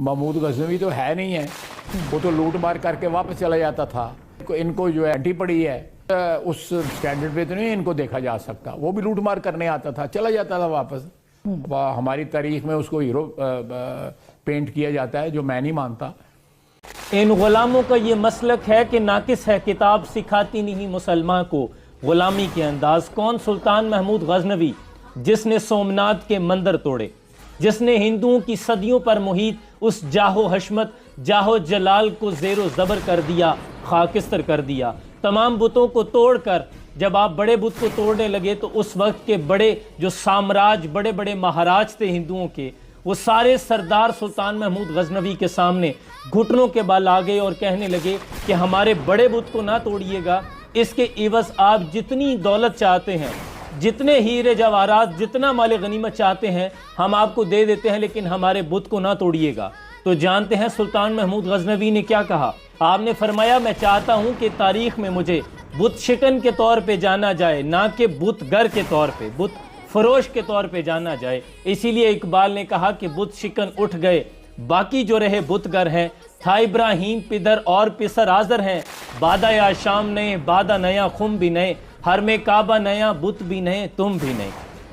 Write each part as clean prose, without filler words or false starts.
महमूद गजनवी तो है नहीं है, वो तो लूट मार करके वापस चला जाता था। इनको जो है एंटी पड़ी है, उस स्टैंडर्ड पे तो नहीं इनको देखा जा सकता। वो भी लूट मार करने आता था, चला जाता था वापस। हमारी तारीख में उसको हीरो पेंट किया जाता है, जो मैं नहीं मानता। इन गुलामों का ये मसलक है कि नाकिस है किताब सिखाती नहीं मुसलमान को गुलामी के अंदाज। कौन? सुल्तान महमूद गजनवी, जिसने सोमनाथ के मंदिर तोड़े, जिसने हिंदुओं की सदियों पर मुहित उस जाहो हशमत जाहो जलाल को ज़ेरो ज़बर कर दिया, खाकिस्तर कर दिया। तमाम बुतों को तोड़कर जब आप बड़े बुत को तोड़ने लगे तो उस वक्त के बड़े जो साम्राज्य, बड़े बड़े महाराज थे हिंदुओं के, वो सारे सरदार सुल्तान महमूद गजनवी के सामने घुटनों के बल आ गए और कहने लगे कि हमारे बड़े बुत को ना तोड़िएगा, इसके इवज़ आप जितनी दौलत चाहते हैं, जितने हीरे जवाहरात, जितना माल गनीमत चाहते हैं हम आपको दे देते हैं, लेकिन हमारे बुत को ना तोड़िएगा। तो जानते हैं सुल्तान महमूद गजनवी ने क्या कहा? आपने फरमाया, मैं चाहता हूं कि तारीख में मुझे बुत शिकन के तौर पे जाना जाए, ना कि बुतगर के तौर पे, बुत फरोश के तौर पे जाना जाए। इसीलिए इकबाल ने कहा कि बुत शिकन उठ गए, बाकी जो रहे बुतगर हैं। था इब्राहीम पिदर और पिसर आजर हैं, बादा या शाम नए बादा नया खुम भी नए, हर में काबा नया बुत भी नए तुम भी नए।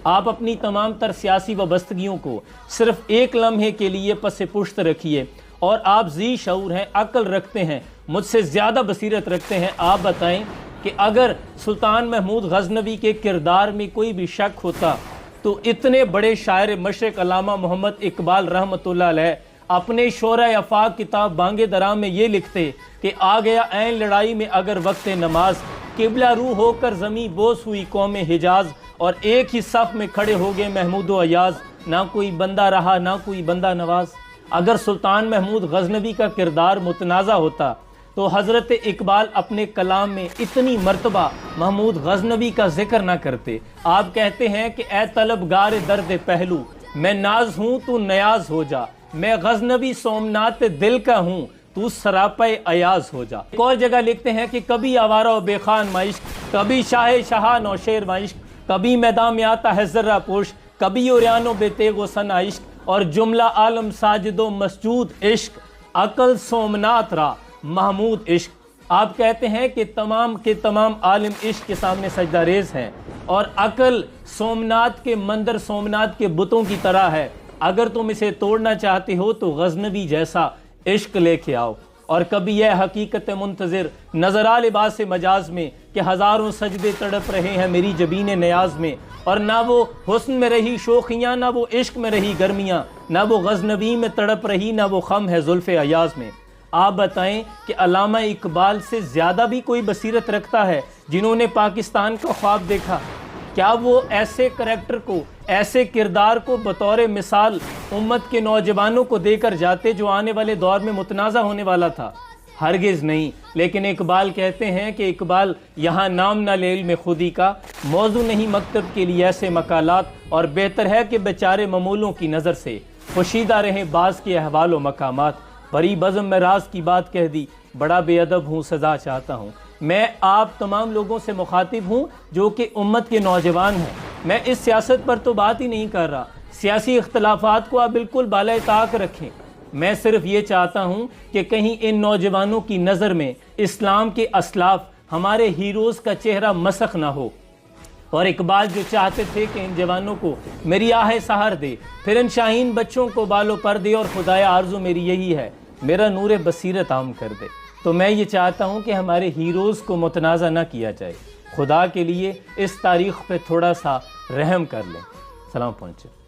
आप अपनी तमाम तर सियासी वाबस्तगियों को सिर्फ एक लम्हे के लिए पस पुश्त रखिए, और आप जी शऊर हैं, अक्ल रखते हैं, मुझसे ज़्यादा बसीरत रखते हैं। आप बताएं कि अगर सुल्तान महमूद गजनवी के किरदार में कोई भी शक होता तो इतने बड़े शायर मशरिक़ अल्लामा मोहम्मद इकबाल रहमतुल्लाह अलैह अपने शोरा अफाक किताब बांगे दरा में ये लिखते कि आ गया ऐन लड़ाई में अगर वक्त नमाज, किबला रू होकर ज़मी बोस हुई कौम हिजाज, और एक ही सफ़ में खड़े हो गए महमूद व अयाज, ना कोई बंदा रहा ना कोई बंदा नवाज। अगर सुल्तान महमूद गजनवी का किरदार मुतनाज़ा होता तो हज़रत इकबाल अपने कलाम में इतनी मर्तबा महमूद गजनवी का जिक्र ना करते। आप कहते हैं कि ए तलबगार दर्द पहलू, मैं नाज हूँ तू नयाज हो जा, मैं गजनवी सोमनाथ दिल का हूँ तू सरापे अयाज हो जा। एक और जगह लिखते हैं कि कभी आवारा व बेखान माइश्क, कभी शाह शाह नौशेर माइश्क, कभी मैदान में आता है जर्रा पोश, कभी ओरियानो बेतेगो सना इश्क, और जुमला आलम साजिदो मसजूद इश्क, अकल सोमनाथ रा महमूद इश्क। आप कहते हैं कि तमाम आलिम इश्क के सामने सजदारेज हैं, और अकल सोमनाथ के मंदिर, सोमनाथ के बुतों की तरह है। अगर तुम इसे तोड़ना चाहते हो तो गजनवी जैसा इश्क लेके आओ। और कभी यह हकीकत मुंतज़िर नज़र आ लिबास मजाज में कि हज़ारों सजदे तड़प रहे हैं मेरी जबीन न्याज में, और ना वो हुस्न में रही शोखियाँ, ना वो इश्क में रही गर्मियाँ, ना वो गजनवी में तड़प रही, ना वो खम है जुल्फ़े अयाज में। आप बताएं कि अल्लामा इकबाल से ज़्यादा भी कोई बसीरत रखता है जिन्होंने पाकिस्तान का ख्वाब देखा? क्या वो ऐसे करैक्टर को, ऐसे किरदार को बतौर मिसाल उम्मत के नौजवानों को देकर जाते जो आने वाले दौर में मुतनाज़ा होने वाला था? हरगिज़ नहीं। लेकिन इकबाल कहते हैं कि इकबाल यहाँ नाम ना लेल में खुदी का, मौजू नहीं मकतब के लिए ऐसे मकालात, और बेहतर है कि बेचारे ममूलों की नज़र से पोशीदा रहें बाज़ के अहवाल व मकामात। बड़ी बज़म में राज की बात कह दी, बड़ा बेअदब हूँ सज़ा चाहता हूँ। मैं आप तमाम लोगों से मुखातिब हूँ जो कि उम्मत के नौजवान हैं। मैं इस सियासत पर तो बात ही नहीं कर रहा, सियासी इख्तलाफात को आप बिल्कुल बाले ताक रखें। मैं सिर्फ ये चाहता हूँ कि कहीं इन नौजवानों की नज़र में इस्लाम के असलाफ, हमारे हीरोज़ का चेहरा मसख ना हो। और इकबाल जो चाहते थे कि इन जवानों को मेरी आह सहार दे, फिर इन शाहीन बच्चों को बालों पर दे, और खुदाया आरज़ू मेरी यही है मेरा नूर बसीरत आम कर दे। तो मैं ये चाहता हूँ कि हमारे हीरोज़ को मुतनाज़ा ना किया जाए। खुदा के लिए इस तारीख़ पे थोड़ा सा रहम कर लें। सलाम पहुँचे।